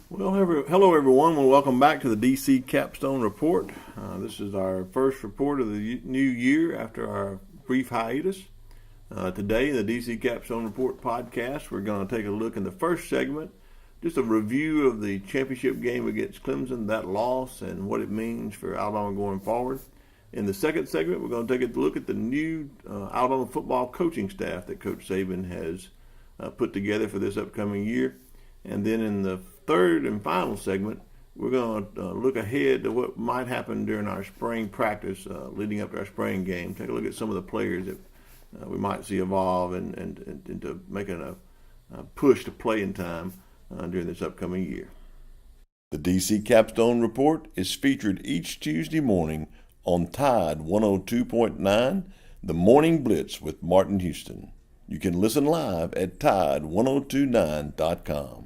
Well, hello everyone. Well, welcome back to the DC Capstone Report. This is our first report of the new year after our brief hiatus. Today, in the DC Capstone Report podcast, we're going to take a look in the first segment, just a review of the championship game against Clemson, that loss, and what it means for Alabama going forward. In the second segment, we're going to take a look at the new Alabama football coaching staff that Coach Saban has put together for this upcoming year. And then in the third and final segment, we're going to look ahead to what might happen during our spring practice leading up to our spring game. Take a look at some of the players that we might see evolve and into making a push to playing time during this upcoming year. The DC Capstone Report is featured each Tuesday morning on Tide 102.9, The Morning Blitz with Martin Houston. You can listen live at Tide1029.com.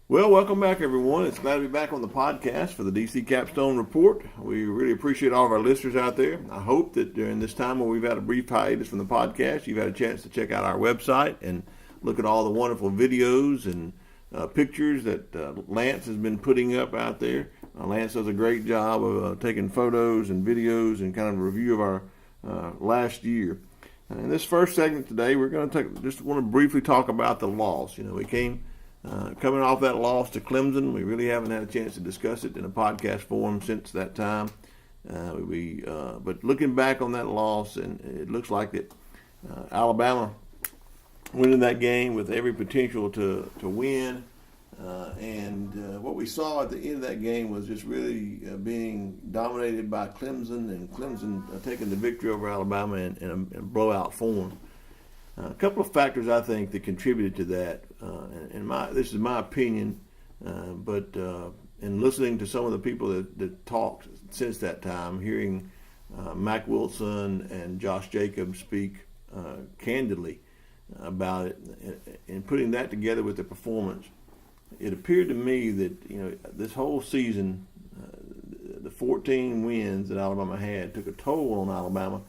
Well, welcome back, everyone. It's glad to be back on the podcast for the DC Capstone Report. We really appreciate all of our listeners out there. I hope that during this time when we've had a brief hiatus from the podcast, you've had a chance to check out our website and look at all the wonderful videos and pictures that Lance has been putting up out there. Lance does a great job of taking photos and videos and kind of a review of our last year. In this first segment today, we're going to just want to briefly talk about the loss. We came coming off that loss to Clemson. We really haven't had a chance to discuss it in a podcast form since that time. But looking back on that loss, and it looks like that Alabama winning that game with every potential to win. And what we saw at the end of that game was just really being dominated by Clemson, and Clemson taking the victory over Alabama in a blowout form. A couple of factors I think that contributed to that, and this is my opinion, but in listening to some of the people that talked since that time, hearing Mack Wilson and Josh Jacobs speak candidly about it, and putting that together with the performance, it appeared to me that this whole season, the 14 wins that Alabama had took a toll on Alabama.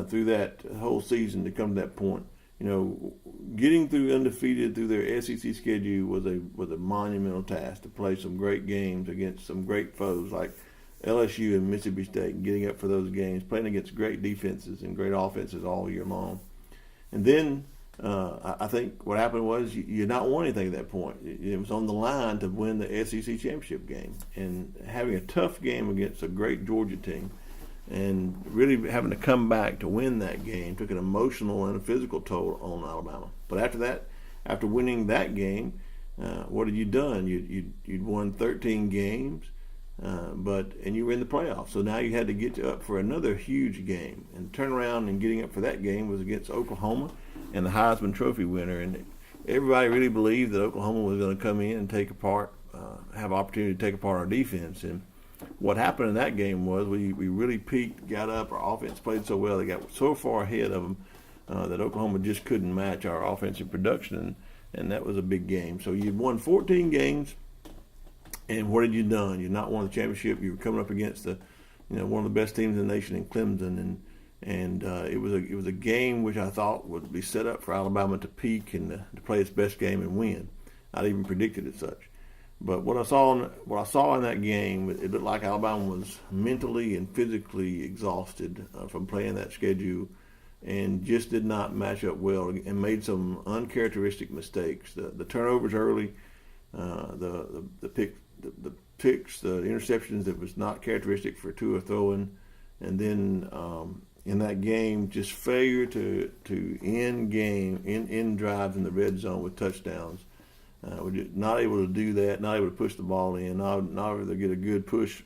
Through that whole season to come to that point. Getting through undefeated through their SEC schedule was a monumental task, to play some great games against some great foes like LSU and Mississippi State, and getting up for those games, playing against great defenses and great offenses all year long. And then I think what happened was you not won anything at that point. It was on the line to win the SEC championship game, and having a tough game against a great Georgia team, and really having to come back to win that game took an emotional and a physical toll on Alabama. But after that, after winning that game, what had you done? You'd won 13 games, and you were in the playoffs. So now you had to get up for another huge game. And turn around and getting up for that game was against Oklahoma and the Heisman Trophy winner. And everybody really believed that Oklahoma was going to come in and have opportunity to take apart our defense. And what happened in that game was we really peaked, got up, our offense played so well, they got so far ahead of them that Oklahoma just couldn't match our offensive production, and that was a big game. So you won 14 games, and what had you done? You not won the championship. You were coming up against one of the best teams in the nation in Clemson, and it was a game which I thought would be set up for Alabama to peak and to play its best game and win. I'd even predicted it such. But what I saw in that game, it looked like Alabama was mentally and physically exhausted from playing that schedule, and just did not match up well, and made some uncharacteristic mistakes. The turnovers early, the picks, the interceptions that was not characteristic for Tua throwing, and then in that game, just failure to end drives in the red zone with touchdowns. We're just not able to do that, not able to push the ball in, not able to get a good push.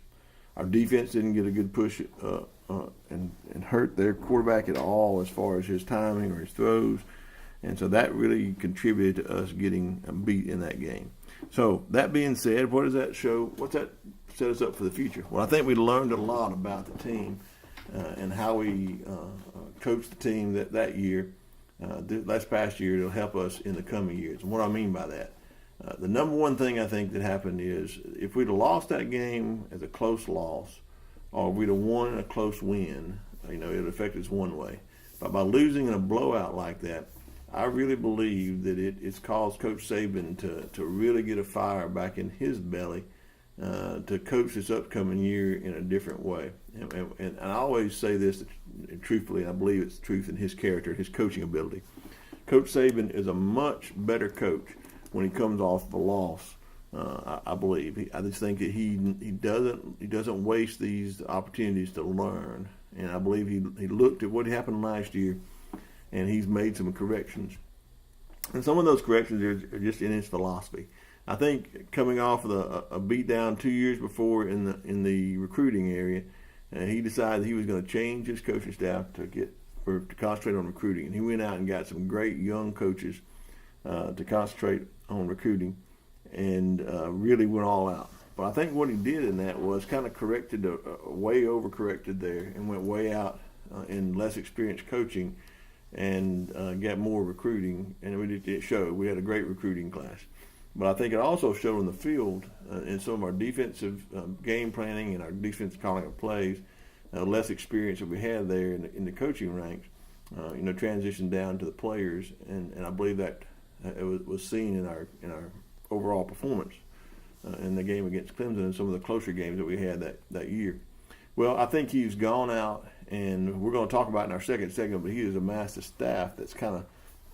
Our defense didn't get a good push and hurt their quarterback at all as far as his timing or his throws. And so that really contributed to us getting beat in that game. So that being said, what does that show? What's that set us up for the future? Well, I think we learned a lot about the team and how we coached the team that year, last past year, to help us in the coming years. And what I mean by that, the number one thing I think that happened is if we'd have lost that game as a close loss, or we'd have won a close win, it affected us one way. But by losing in a blowout like that, I really believe that it's caused Coach Saban to really get a fire back in his belly to coach this upcoming year in a different way. And I always say this truthfully, and I believe it's the truth in his character, his coaching ability. Coach Saban is a much better coach when he comes off the loss. I believe. I just think that he doesn't waste these opportunities to learn. And I believe he looked at what happened last year, and he's made some corrections. And some of those corrections are just in his philosophy. I think coming off of a beatdown 2 years before in the recruiting area, he decided he was going to change his coaching staff to concentrate on recruiting. And he went out and got some great young coaches to concentrate on recruiting, and really went all out. But I think what he did in that was kind of corrected, way overcorrected there, and went way out in less experienced coaching, and got more recruiting. And it showed. We had a great recruiting class. But I think it also showed on the field in some of our defensive game planning and our defensive calling of plays, less experience that we had there in the coaching ranks, transitioned down to the players, and I believe that it was seen in our overall performance in the game against Clemson and some of the closer games that we had that year. Well, I think he's gone out, and we're going to talk about it in our second segment, but he has amassed a staff that's kind of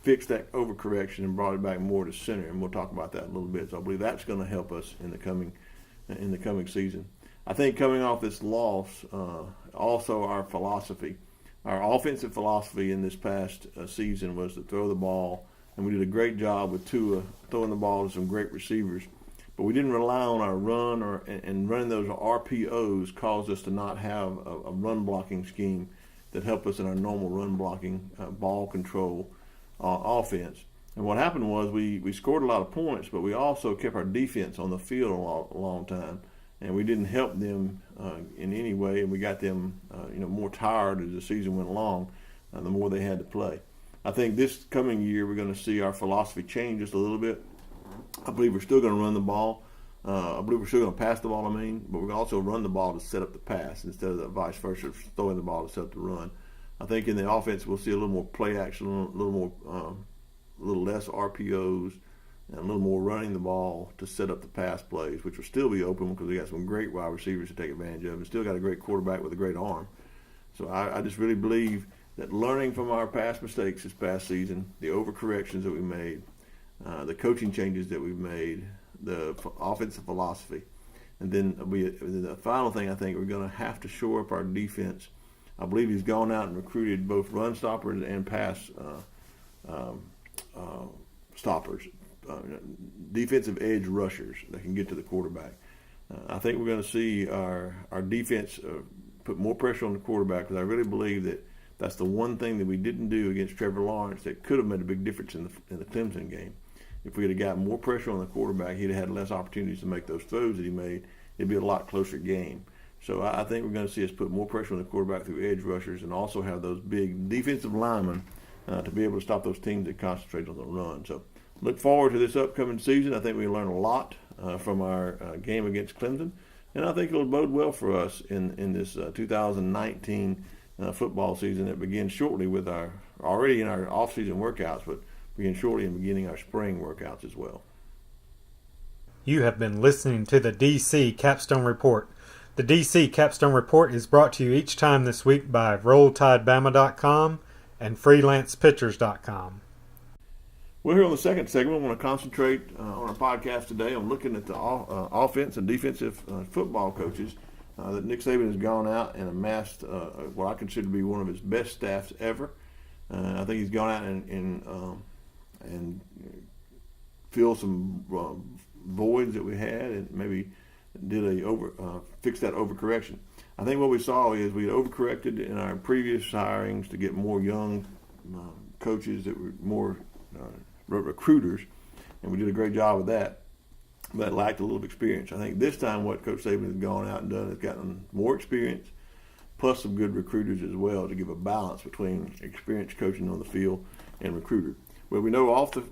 fixed that overcorrection and brought it back more to center, and we'll talk about that a little bit. So I believe that's going to help us in the coming season. I think coming off this loss, also our philosophy, our offensive philosophy in this past season was to throw the ball, and we did a great job with Tua throwing the ball to some great receivers. But we didn't rely on our run, and running those RPOs caused us to not have a run blocking scheme that helped us in our normal run blocking ball control offense. And what happened was we scored a lot of points, but we also kept our defense on the field a long time, and we didn't help them in any way, and we got them more tired as the season went along, the more they had to play. I think this coming year we're going to see our philosophy change just a little bit. I believe we're still going to run the ball. I believe we're still going to pass the ball, but we're going to also run the ball to set up the pass instead of the vice versa, throwing the ball to set up the run. I think in the offense we'll see a little more play action, a little less RPOs, and a little more running the ball to set up the pass plays, which will still be open because we got some great wide receivers to take advantage of, and still got a great quarterback with a great arm. So I just really believe that learning from our past mistakes this past season, the overcorrections that we made, the coaching changes that we've made, the offensive philosophy, and then the final thing, I think we're going to have to shore up our defense. I believe he's gone out and recruited both run stoppers and pass stoppers, defensive edge rushers that can get to the quarterback. I think we're going to see our defense put more pressure on the quarterback, because I really believe that that's the one thing that we didn't do against Trevor Lawrence that could have made a big difference in the Clemson game. If we had gotten more pressure on the quarterback, he'd have had less opportunities to make those throws that he made. It'd be a lot closer game. So I think we're going to see us put more pressure on the quarterback through edge rushers, and also have those big defensive linemen to be able to stop those teams that concentrate on the run. So look forward to this upcoming season. I think we learn a lot from our game against Clemson, and I think it'll bode well for us in this 2019 football season that begins shortly with already in our off-season workouts, but begin shortly in beginning our spring workouts as well. You have been listening to the DC Capstone Report. The DC Capstone Report is brought to you each time this week by RollTideBama.com and FreelancePitchers.com. Well, here on the second segment, I want to concentrate on our podcast today on looking at the offense and defensive football coaches that Nick Saban has gone out and amassed what I consider to be one of his best staffs ever. I think he's gone out and filled some voids that we had, and maybe did fix that overcorrection. I think what we saw is we had overcorrected in our previous hirings to get more young coaches that were more recruiters, and we did a great job of that, but lacked a little experience. I think this time what Coach Saban has gone out and done is gotten more experience, plus some good recruiters as well, to give a balance between experienced coaching on the field and recruiter. Well, we know off the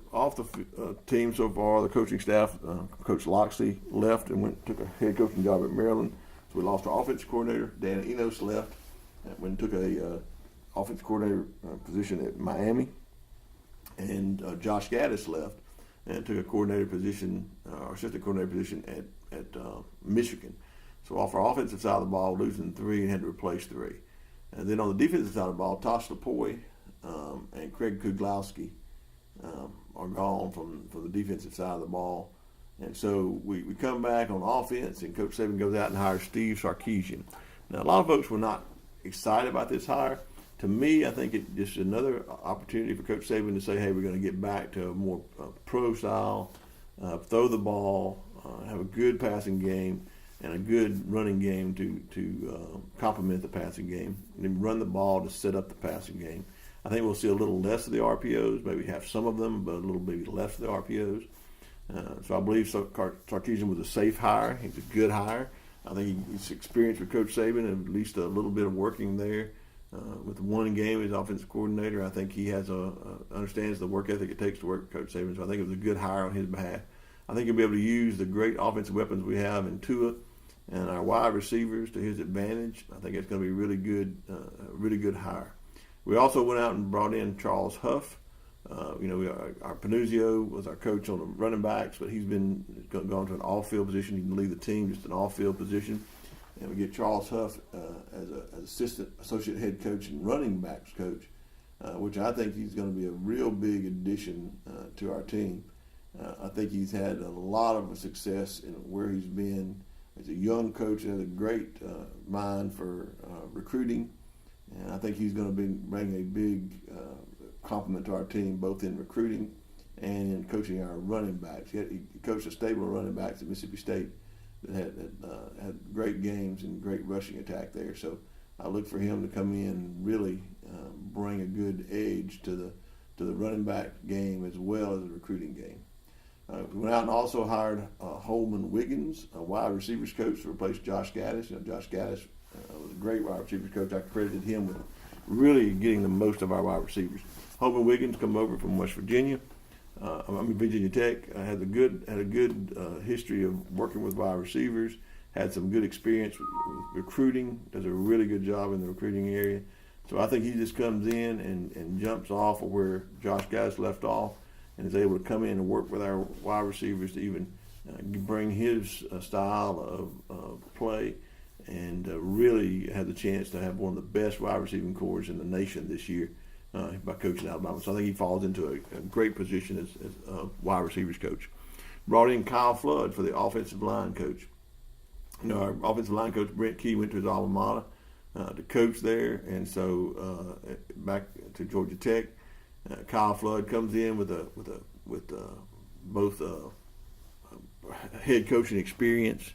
team so far, the coaching staff, Coach Loxley left and took a head coaching job at Maryland. So we lost our offensive coordinator. Dan Enos left and went and took a offensive coordinator position at Miami. and Josh Gaddis left and took a coordinator position, or assistant coordinator position at Michigan. So off our offensive side of the ball, losing 3 and had to replace 3. And then on the defensive side of the ball, Tosh Lapoy and Craig Kuglowski are gone from the defensive side of the ball. And so we come back on offense, and Coach Saban goes out and hires Steve Sarkisian. Now, a lot of folks were not excited about this hire. To me, I think it's just another opportunity for Coach Saban to say, hey, we're going to get back to a more pro style, throw the ball, have a good passing game, and a good running game to complement the passing game, and then run the ball to set up the passing game. I think we'll see a little less of the RPOs, maybe have some of them, but a little maybe less of the RPOs. So I believe Sarkisian was a safe hire. He's a good hire. I think he's experienced with Coach Saban, and at least a little bit of working there. With one game as offensive coordinator, I think he has understands the work ethic it takes to work with Coach Saban. So I think it was a good hire on his behalf. I think he'll be able to use the great offensive weapons we have in Tua and our wide receivers to his advantage. I think it's going to be really good hire. We also went out and brought in Charles Huff. Our Panuzio was our coach on the running backs, but he's gone to an all-field position. He can lead the team, just an all-field position. And we get Charles Huff as an associate head coach and running backs coach, which I think he's going to be a real big addition to our team. I think he's had a lot of success in where he's been. He's a young coach that has a great mind for recruiting, and I think he's going to bring a big compliment to our team, both in recruiting and in coaching our running backs. He coached a stable of running backs at Mississippi State that had great games and great rushing attack there. So I look for him to come in and really bring a good edge to the running back game as well as the recruiting game. We went out and also hired Holman Wiggins, a wide receivers coach, to replace Josh Gaddis. Josh Gaddis was a great wide receivers coach. I credited him with really getting the most of our wide receivers. Holman Wiggins come over from West Virginia. Virginia Tech. Had a good history of working with wide receivers. Had some good experience with recruiting. Does a really good job in the recruiting area. So I think he just comes in and jumps off of where Josh Gaddis left off, and is able to come in and work with our wide receivers to even bring his style of play, and really had the chance to have one of the best wide receiving corps in the nation this year. By coaching Alabama. So I think he falls into a great position as a wide receivers coach. Brought in Kyle Flood for the offensive line coach. Our offensive line coach, Brent Key, went to his alma mater to coach there. And so back to Georgia Tech, Kyle Flood comes in with both head coaching experience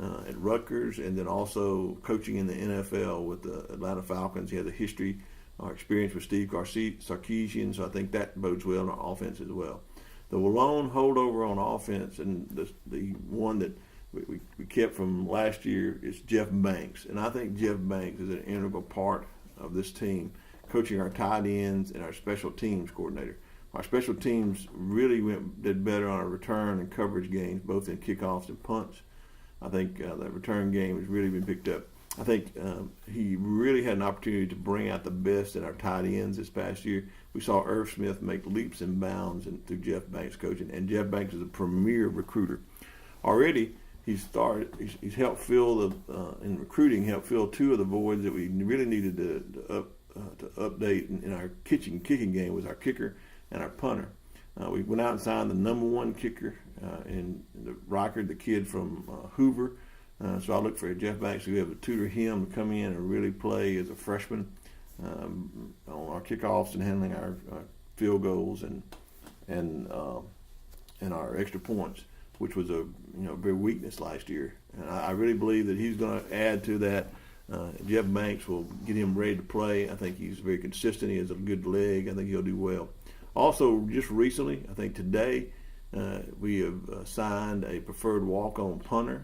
at Rutgers, and then also coaching in the NFL with the Atlanta Falcons. He has a history our experience with Steve Sarkisian, so I think that bodes well in our offense as well. The lone holdover on offense, and the one that we kept from last year, is Jeff Banks. And I think Jeff Banks is an integral part of this team, coaching our tight ends and our special teams coordinator. Our special teams really did better on our return and coverage games, both in kickoffs and punts. I think that return game has really been picked up. I think he really had an opportunity to bring out the best in our tight ends this past year. We saw Irv Smith make leaps and bounds through Jeff Banks' coaching, and Jeff Banks is a premier recruiter. Already, he's helped fill in recruiting, helped fill 2 of the voids that we really needed to update in our kicking game, was our kicker and our punter. We went out and signed the number 1 kicker in the Riker, the kid from Hoover. So I look for Jeff Banks to be able to tutor him to come in and really play as a freshman on our kickoffs and handling our field goals and our extra points, which was a very weakness last year. And I really believe that he's going to add to that. Jeff Banks will get him ready to play. I think he's very consistent. He has a good leg. I think he'll do well. Also, just recently, I think today, we have signed a preferred walk-on punter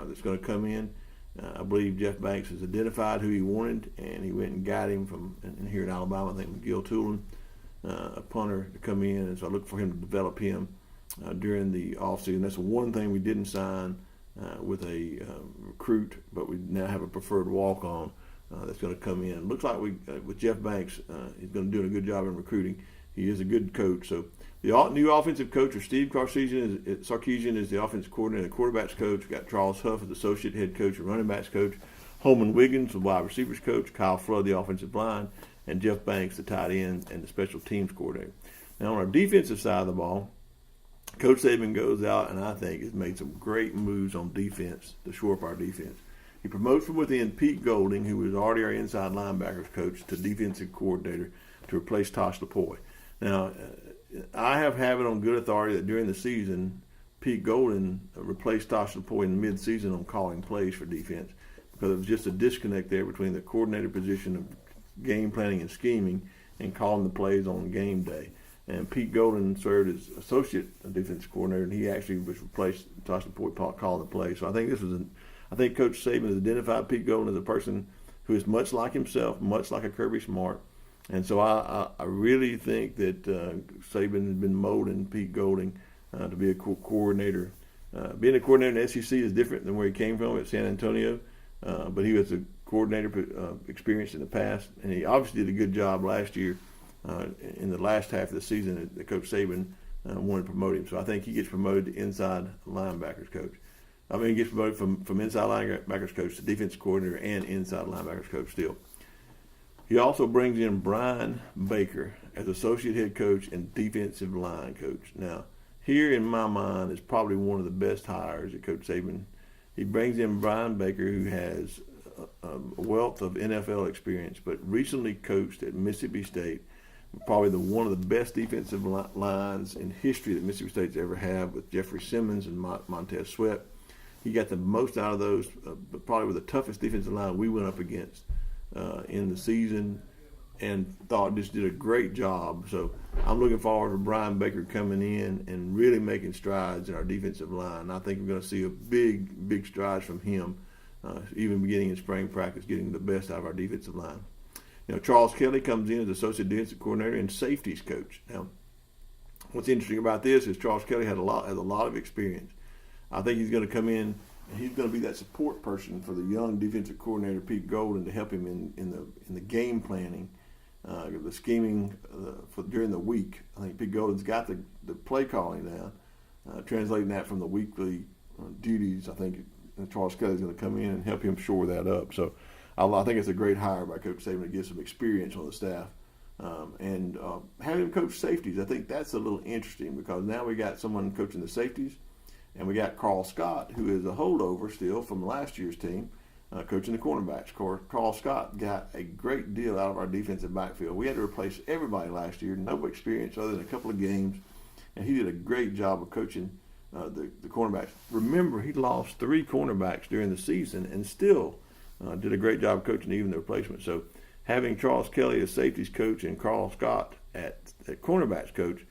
that's going to come in. I believe Jeff Banks has identified who he wanted, and he went and got him from here in Alabama. I think McGill Toolin, a punter, to come in, and so I look for him to develop him during the offseason. That's one thing we didn't sign with a recruit, but we now have a preferred walk-on that's going to come in. Looks like with Jeff Banks, he's going to do a good job in recruiting. he is a good coach. So the new offensive coach, or Steve Sarkisian, is the offensive coordinator, the quarterbacks coach. We've got Charles Huff as associate head coach and running backs coach. Holman Wiggins, the wide receivers coach. Kyle Flood, the offensive line. And Jeff Banks, the tight end and the special teams coordinator. Now, on our defensive side of the ball, Coach Saban goes out and I think has made some great moves on defense to shore up our defense. He promotes from within Pete Golding, who was already our inside linebackers coach, to defensive coordinator to replace Tosh Lapoy. Now, I have it on good authority that during the season, Pete Golding replaced Tosh Lapoy in the midseason on calling plays for defense because there was just a disconnect there between the coordinator position of game planning and scheming and calling the plays on game day. And Pete Golding served as associate defensive coordinator, and he actually was replaced Tosh Lapoy calling the plays. So I think I think Coach Saban has identified Pete Golding as a person who is much like himself, much like a Kirby Smart. And so I really think that Saban has been molding Pete Golding to be a coordinator. Being a coordinator in the SEC is different than where he came from at San Antonio, but he was a coordinator experience in the past, and he obviously did a good job last year in the last half of the season that Coach Saban wanted to promote him. So I think he gets promoted to inside linebackers coach. He gets promoted from inside linebackers coach to defensive coordinator and inside linebackers coach still. He also brings in Brian Baker as associate head coach and defensive line coach. Now, here in my mind is probably one of the best hires that Coach Saban. He brings in Brian Baker, who has a wealth of NFL experience, but recently coached at Mississippi State, probably one of the best defensive lines in history that Mississippi State's ever had, with Jeffrey Simmons and Montez Sweat. He got the most out of those, but probably with the toughest defensive line we went up against in the season, and thought just did a great job. So I'm looking forward to Brian Baker coming in and really making strides in our defensive line. I think we're going to see a big strides from him, even beginning in spring practice, getting the best out of our defensive line. Charles Kelly comes in as associate defensive coordinator and safeties coach. Now, what's interesting about this is Charles Kelly has a lot of experience. I think he's going to come in and he's going to be that support person for the young defensive coordinator Pete Golding to help him in the game planning, the scheming during the week. I think Pete Golding's got the play calling down, translating that from the weekly duties. I think Charles Kelly's going to come in and help him shore that up. So I think it's a great hire by Coach Saban to get some experience on the staff. And having him coach safeties, I think that's a little interesting because now we got someone coaching the safeties, and we got Carl Scott, who is a holdover still from last year's team, coaching the cornerbacks. Carl Scott got a great deal out of our defensive backfield. We had to replace everybody last year, no experience other than a couple of games, and he did a great job of coaching the cornerbacks. Remember, he lost 3 cornerbacks during the season and still did a great job of coaching even the replacement. So having Charles Kelly as safeties coach and Carl Scott at cornerbacks coach,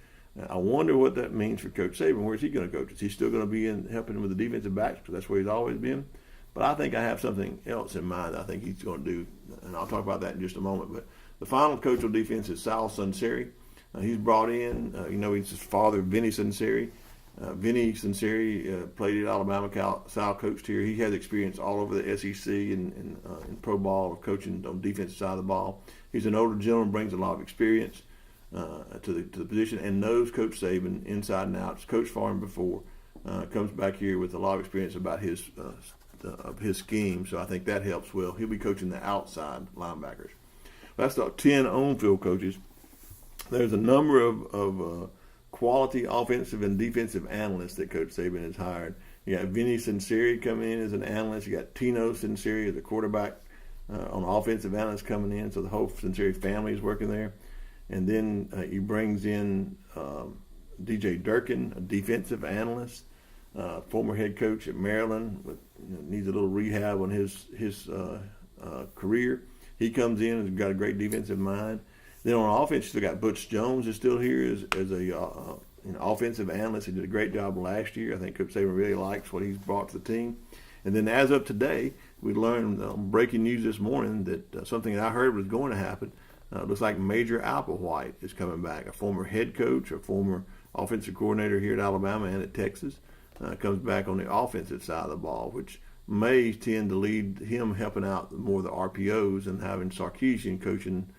I wonder what that means for Coach Saban. Where's he going to coach? Is he still going to be helping him with the defensive backs because that's where he's always been? But I think I have something else in mind I think he's going to do, and I'll talk about that in just a moment. But the final coach on defense is Sal Sunseri. He's brought in, he's his father, Vinny Sunseri. Vinny Sunseri played at Alabama. Sal coached here. He has experience all over the SEC and in pro ball of coaching on the defensive side of the ball. He's an older gentleman, brings a lot of experience to the position, and knows Coach Saban inside and out. He's coached for him before. Comes back here with a lot of experience about his scheme, so I think that helps well. He'll be coaching the outside linebackers. That's the 10 on-field coaches. There's a number of quality offensive and defensive analysts that Coach Saban has hired. You got Vinny Sunseri coming in as an analyst. You got Tino Sunseri as a quarterback on offensive analyst coming in, so the whole Sunseri family is working there. And then he brings in DJ Durkin, a defensive analyst, former head coach at Maryland, needs a little rehab on his career. He comes in and has got a great defensive mind. Then on offense, you still got Butch Jones is still here as a offensive analyst. He did a great job last year. I think Coach Saban really likes what he's brought to the team. And then as of today, we learned breaking news this morning that something that I heard was going to happen. Looks like Major Applewhite is coming back, a former head coach, a former offensive coordinator here at Alabama and at Texas. Comes back on the offensive side of the ball, which may tend to lead him helping out more of the RPOs and having Sarkisian coaching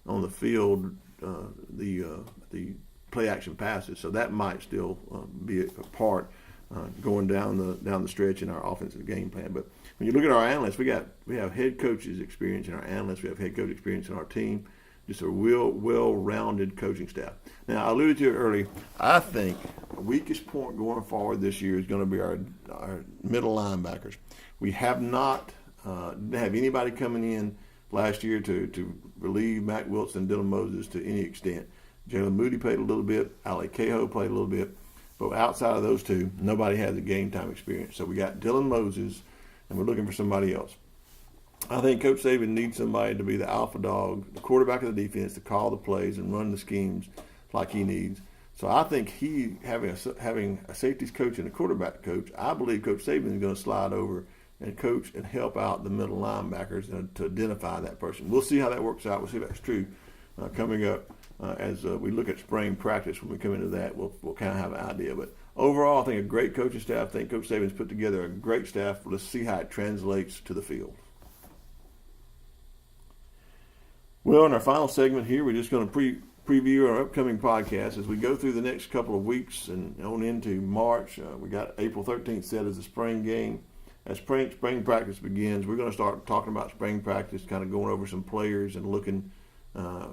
on the field the play action passes. So that might still be a part going down the stretch in our offensive game plan. But when you look at our analysts, we have head coaches experience in our analysts. We have head coach experience in our team. Just a real well-rounded coaching staff. Now, I alluded to it earlier. I think the weakest point going forward this year is going to be our middle linebackers. We have not didn't have anybody coming in last year to relieve Mac Wilson and Dylan Moses to any extent. Jalen Moody played a little bit. Ali Cahoe played a little bit. But outside of those two, nobody has a game time experience. So we got Dylan Moses, and we're looking for somebody else. I think Coach Saban needs somebody to be the alpha dog, the quarterback of the defense, to call the plays and run the schemes like he needs. So I think having a safeties coach and a quarterback coach, I believe Coach Saban is going to slide over and coach and help out the middle linebackers to identify that person. We'll see how that works out. We'll see if that's true coming up as we look at spring practice. When we come into that, we'll kind of have an idea. But overall, I think a great coaching staff. I think Coach Saban's put together a great staff. Let's see how it translates to the field. Well, in our final segment here, we're just going to preview our upcoming podcast as we go through the next couple of weeks and on into March. We got April 13th set as a spring game. As spring practice begins, we're going to start talking about spring practice, kind of going over some players and looking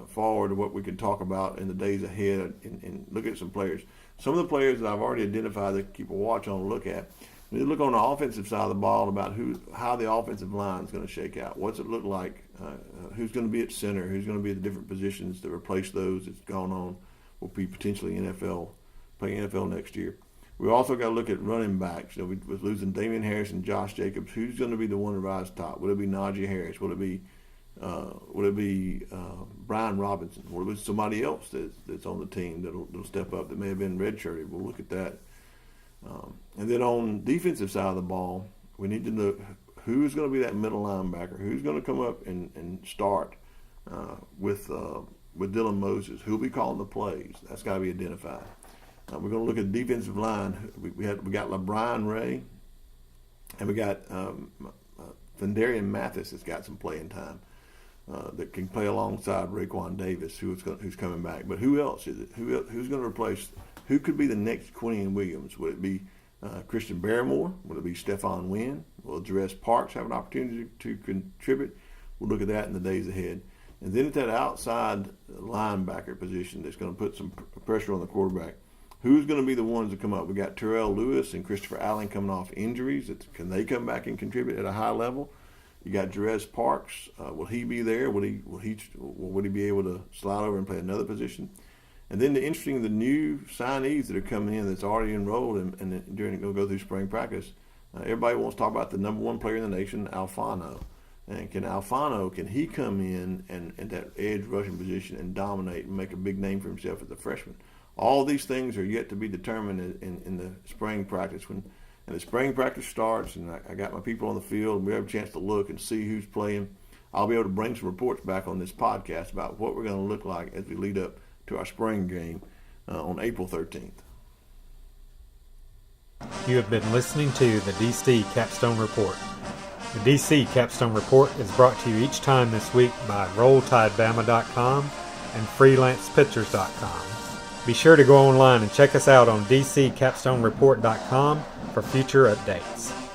forward to what we can talk about in the days ahead and look at some players. Some of the players that I've already identified that keep a watch on and look at. We look on the offensive side of the ball about how the offensive line is going to shake out. What's it look like? Who's going to be at center? Who's going to be at the different positions to replace those that's gone on? Will be potentially playing NFL next year. We also got to look at running backs. With losing Damian Harris and Josh Jacobs, who's going to be the one to rise top? Will it be Najee Harris? Will it be Brian Robinson? Or will it be somebody else that's on the team that'll step up that may have been redshirted? We'll look at that. And then on defensive side of the ball, we need to know who's going to be that middle linebacker, who's going to come up and start with Dylan Moses, who'll be calling the plays. That's got to be identified. We're going to look at the defensive line. We got LeBron Ray, and we got Fendarian Mathis that's got some playing time that can play alongside Raekwon Davis, who's coming back. But who else is it? Who's going to replace? Who could be the next Quinion Williams? Would it be Christian Barrymore? Would it be Stephon Wynn? Will Jerez Parks have an opportunity to contribute? We'll look at that in the days ahead. And then at that outside linebacker position that's going to put some pressure on the quarterback, who's going to be the ones that come up? We got Terrell Lewis and Christopher Allen coming off injuries. Can they come back and contribute at a high level? You got Jerez Parks. Will he be there? Would he be able to slide over and play another position? And then the new signees that are coming in that's already enrolled and during go through spring practice. Everybody wants to talk about the number one player in the nation, Alfano. And can he come in and that edge rushing position and dominate and make a big name for himself as a freshman? All these things are yet to be determined in the spring practice. When the spring practice starts and I got my people on the field and we have a chance to look and see who's playing, I'll be able to bring some reports back on this podcast about what we're going to look like as we lead up to our spring game on April 13th. You have been listening to the DC Capstone Report. The DC Capstone Report is brought to you each time this week by RollTideBama.com and FreelancePictures.com. Be sure to go online and check us out on DCCapstoneReport.com for future updates.